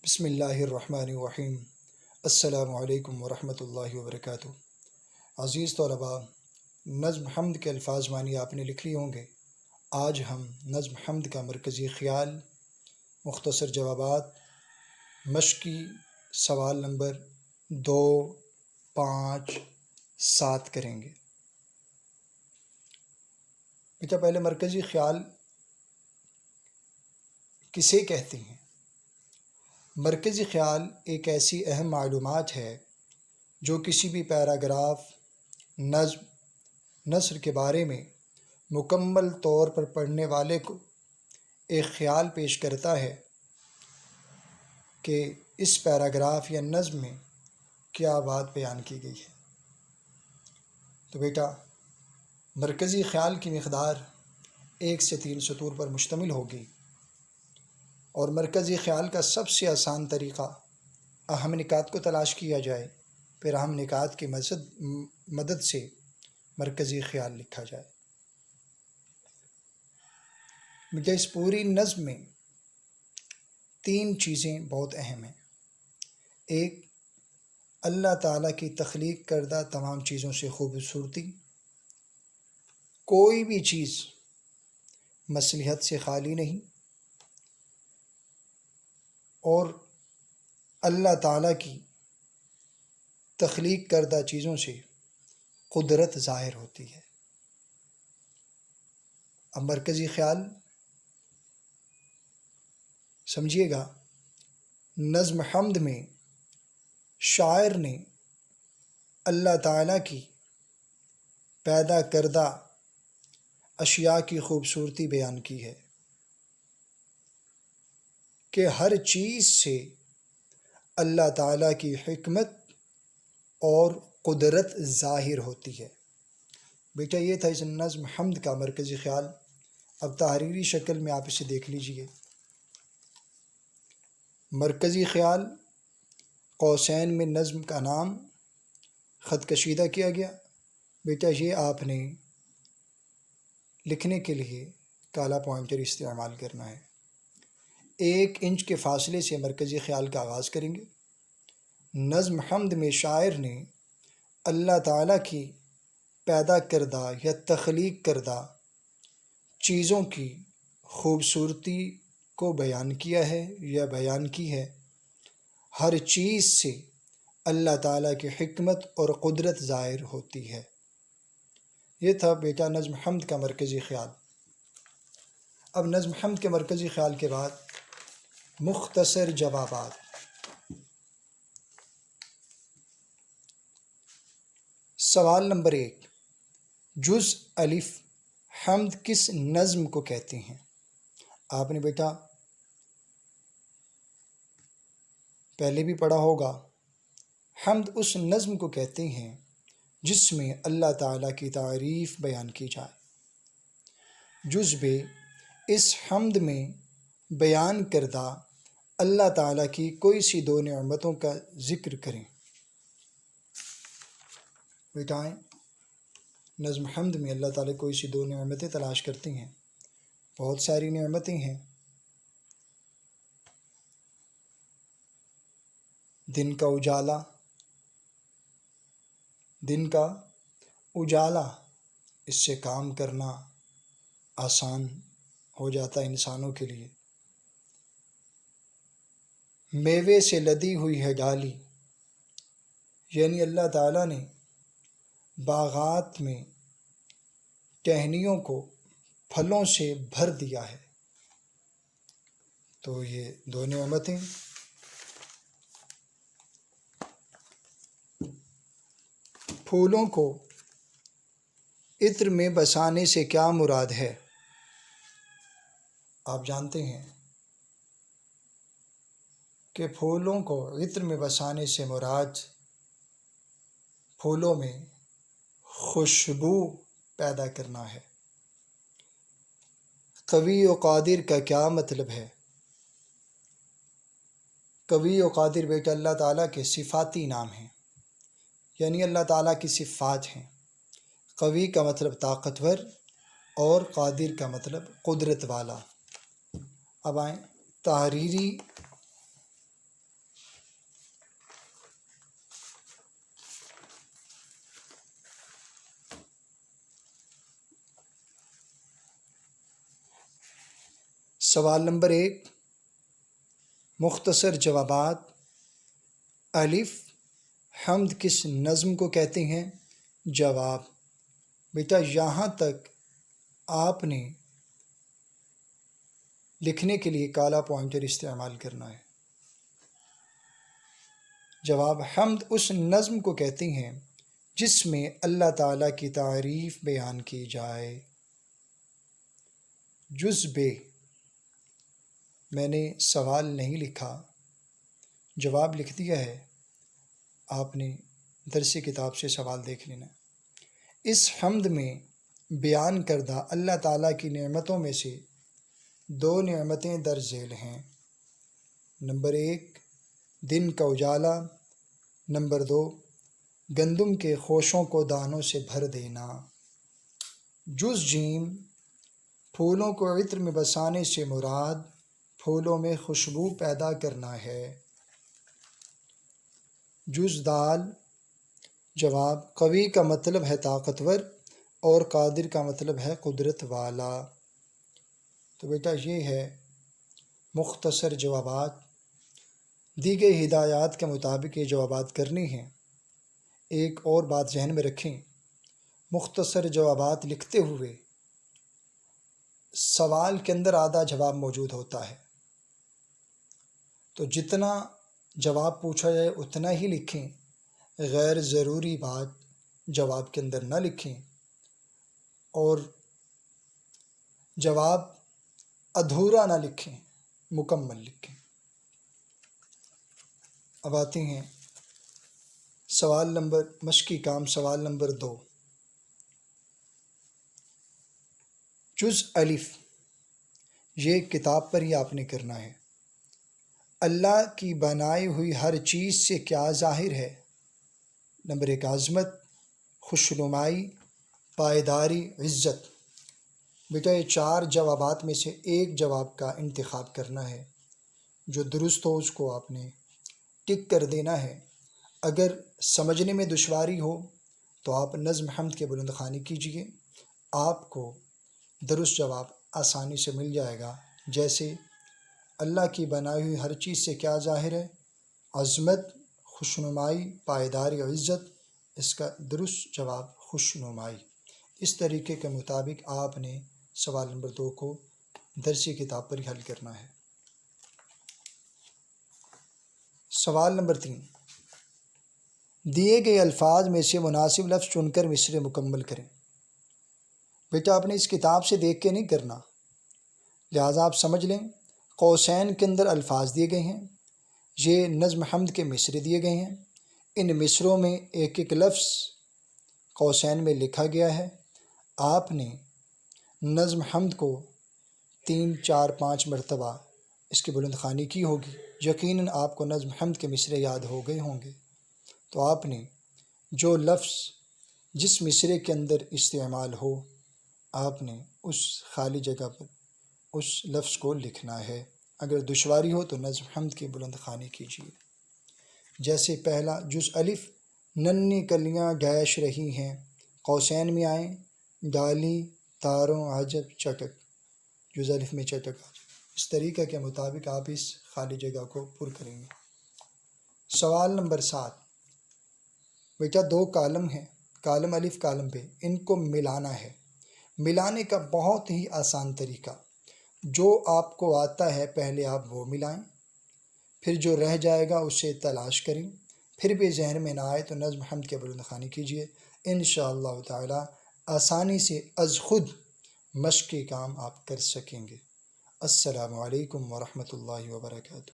بسم اللہ الرحمن الرحیم۔ السلام علیکم ورحمۃ اللہ وبرکاتہ۔ عزیز طلباء، نظم حمد کے الفاظ معنی آپ نے لکھ لیے ہوں گے۔ آج ہم نظم حمد کا مرکزی خیال، مختصر جوابات، مشقی سوال نمبر 2، 5، 7 کریں گے۔ بیٹا پہلے مرکزی خیال کسے کہتے ہیں؟ مرکزی خیال ایک ایسی اہم معلومات ہے جو کسی بھی پیراگراف، نظم، نثر کے بارے میں مکمل طور پر پڑھنے والے کو ایک خیال پیش کرتا ہے کہ اس پیراگراف یا نظم میں کیا بات بیان کی گئی ہے۔ تو بیٹا مرکزی خیال کی مقدار 1 سے 3 سطور پر مشتمل ہوگی، اور مرکزی خیال کا سب سے آسان طریقہ اہم نکات کو تلاش کیا جائے، پھر اہم نکات کی مدد سے مرکزی خیال لکھا جائے۔ مجھے اس پوری نظم میں 3 چیزیں بہت اہم ہیں۔ ایک، اللہ تعالیٰ کی تخلیق کردہ تمام چیزوں سے خوبصورتی، کوئی بھی چیز مصلحت سے خالی نہیں، اور اللہ تعالیٰ کی تخلیق کردہ چیزوں سے قدرت ظاہر ہوتی ہے۔ اب مرکزی خیال سمجھیے گا۔ نظم حمد میں شاعر نے اللہ تعالیٰ کی پیدا کردہ اشیاء کی خوبصورتی بیان کی ہے کہ ہر چیز سے اللہ تعالیٰ کی حکمت اور قدرت ظاہر ہوتی ہے۔ بیٹا یہ تھا اس نظم حمد کا مرکزی خیال۔ اب تحریری شکل میں آپ اسے دیکھ لیجئے۔ مرکزی خیال قوسین میں نظم کا نام خط کشیدہ کیا گیا۔ بیٹا یہ آپ نے لکھنے کے لیے کالا پوائنٹر استعمال کرنا ہے۔ 1 انچ کے فاصلے سے مرکزی خیال کا آغاز کریں گے۔ نظم حمد میں شاعر نے اللہ تعالیٰ کی پیدا کردہ یا تخلیق کردہ چیزوں کی خوبصورتی کو بیان کیا ہے یا بیان کی ہے۔ ہر چیز سے اللہ تعالیٰ کی حکمت اور قدرت ظاہر ہوتی ہے۔ یہ تھا بیٹا نظم حمد کا مرکزی خیال۔ اب نظم حمد کے مرکزی خیال کے بعد مختصر جوابات۔ سوال نمبر 1، جز الف حمد کس نظم کو کہتے ہیں؟ آپ نے بیٹا پہلے بھی پڑھا ہوگا، حمد اس نظم کو کہتے ہیں جس میں اللہ تعالیٰ کی تعریف بیان کی جائے۔ جز بے اس حمد میں بیان کردہ اللہ تعالیٰ کی کوئی سی 2 نعمتوں کا ذکر کریں۔ بیٹائیں نظم حمد میں اللہ تعالیٰ کوئی سی 2 نعمتیں تلاش کرتی ہیں۔ بہت ساری نعمتیں ہیں۔ دن کا اجالا، اس سے کام کرنا آسان ہو جاتا ہے انسانوں کے لیے۔ میوے سے لدی ہوئی ہے ڈالی، یعنی اللہ تعالیٰ نے باغات میں ٹہنیوں کو پھلوں سے بھر دیا ہے۔ تو یہ 2 نعمتیں۔ پھولوں کو عطر میں بسانے سے کیا مراد ہے؟ آپ جانتے ہیں کہ پھولوں کو عطر میں بسانے سے مراد پھولوں میں خوشبو پیدا کرنا ہے۔ قوی و قادر کا کیا مطلب ہے؟ قوی و قادر بیٹا اللہ تعالیٰ کے صفاتی نام ہیں، یعنی اللہ تعالیٰ کی صفات ہیں۔ قوی کا مطلب طاقتور اور قادر کا مطلب قدرت والا۔ اب آئیں تحریری سوال نمبر 1، مختصر جوابات۔ الف، حمد کس نظم کو کہتے ہیں؟ جواب، بیٹا یہاں تک آپ نے لکھنے کے لیے کالا پوائنٹر استعمال کرنا ہے۔ جواب، حمد اس نظم کو کہتے ہیں جس میں اللہ تعالیٰ کی تعریف بیان کی جائے۔ جز بے، میں نے سوال نہیں لکھا، جواب لکھ دیا ہے، آپ نے درسی کتاب سے سوال دیکھ لینا۔ اس حمد میں بیان کردہ اللہ تعالیٰ کی نعمتوں میں سے 2 نعمتیں درج ذیل ہیں۔ نمبر 1، دن کا اجالا۔ نمبر 2، گندم کے خوشوں کو دانوں سے بھر دینا۔ جز جیم، پھولوں کو عطر میں بسانے سے مراد پھولوں میں خوشبو پیدا کرنا ہے۔ جز دال، جواب، قوی کا مطلب ہے طاقتور اور قادر کا مطلب ہے قدرت والا۔ تو بیٹا یہ ہے مختصر جوابات۔ دی گئی ہدایات کے مطابق یہ جوابات کرنے ہیں۔ ایک اور بات ذہن میں رکھیں، مختصر جوابات لکھتے ہوئے سوال کے اندر آدھا جواب موجود ہوتا ہے، تو جتنا جواب پوچھا جائے اتنا ہی لکھیں، غیر ضروری بات جواب کے اندر نہ لکھیں، اور جواب ادھورا نہ لکھیں، مکمل لکھیں۔ اب آتے ہیں سوال نمبر مشقی کام، سوال نمبر 2۔ جز الف، یہ کتاب پر ہی آپ نے کرنا ہے۔ اللہ کی بنائی ہوئی ہر چیز سے کیا ظاہر ہے؟ نمبر 1، عظمت، خوشنمائی، پائیداری، عزت۔ بیٹا یہ 4 جوابات میں سے ایک جواب کا انتخاب کرنا ہے، جو درست ہو اس کو آپ نے ٹک کر دینا ہے۔ اگر سمجھنے میں دشواری ہو تو آپ نظم حمد کے بلند خوانی کیجئے، آپ کو درست جواب آسانی سے مل جائے گا۔ جیسے اللہ کی بنائی ہوئی ہر چیز سے کیا ظاہر ہے؟ عظمت، خوشنمائی، پائیداری، عزت۔ اس کا درست جواب خوشنمائی۔ اس طریقے کے مطابق آپ نے سوال نمبر 2 کو درسی کتاب پر ہی حل کرنا ہے۔ سوال نمبر 3، دیے گئے الفاظ میں سے مناسب لفظ چن کر مصرعے مکمل کریں۔ بیٹا آپ نے اس کتاب سے دیکھ کے نہیں کرنا، لہٰذا آپ سمجھ لیں۔ قوسین کے اندر الفاظ دیے گئے ہیں، یہ نظم حمد کے مصرعے دیے گئے ہیں، ان مصرعوں میں ایک ایک لفظ قوسین میں لکھا گیا ہے۔ آپ نے نظم حمد کو 3، 4، 5 مرتبہ اس کی بلند خوانی کی ہوگی، یقیناً آپ کو نظم حمد کے مصرعے یاد ہو گئے ہوں گے۔ تو آپ نے جو لفظ جس مصرعے کے اندر استعمال ہو، آپ نے اس خالی جگہ پر اس لفظ کو لکھنا ہے۔ اگر دشواری ہو تو نظم حمد کی بلند خوانی کیجیے۔ جیسے پہلا جز الف، ننھی کلیاں گیش رہی ہیں، قوسین میں آئیں، ڈالی تاروں عجب چٹک، جز الف میں چٹک۔ اس طریقہ کے مطابق آپ اس خالی جگہ کو پر کریں گے۔ سوال نمبر 7، بیٹا 2 کالم ہیں، کالم الف، کالم بے، ان کو ملانا ہے۔ ملانے کا بہت ہی آسان طریقہ، جو آپ کو آتا ہے پہلے آپ وہ ملائیں، پھر جو رہ جائے گا اسے تلاش کریں، پھر بھی ذہن میں نہ آئے تو نظم حمد کے بلند خوانی کیجیے۔ انشاءاللہ تعالی آسانی سے از خود مشقی کام آپ کر سکیں گے۔ السلام علیکم ورحمۃ اللہ وبرکاتہ۔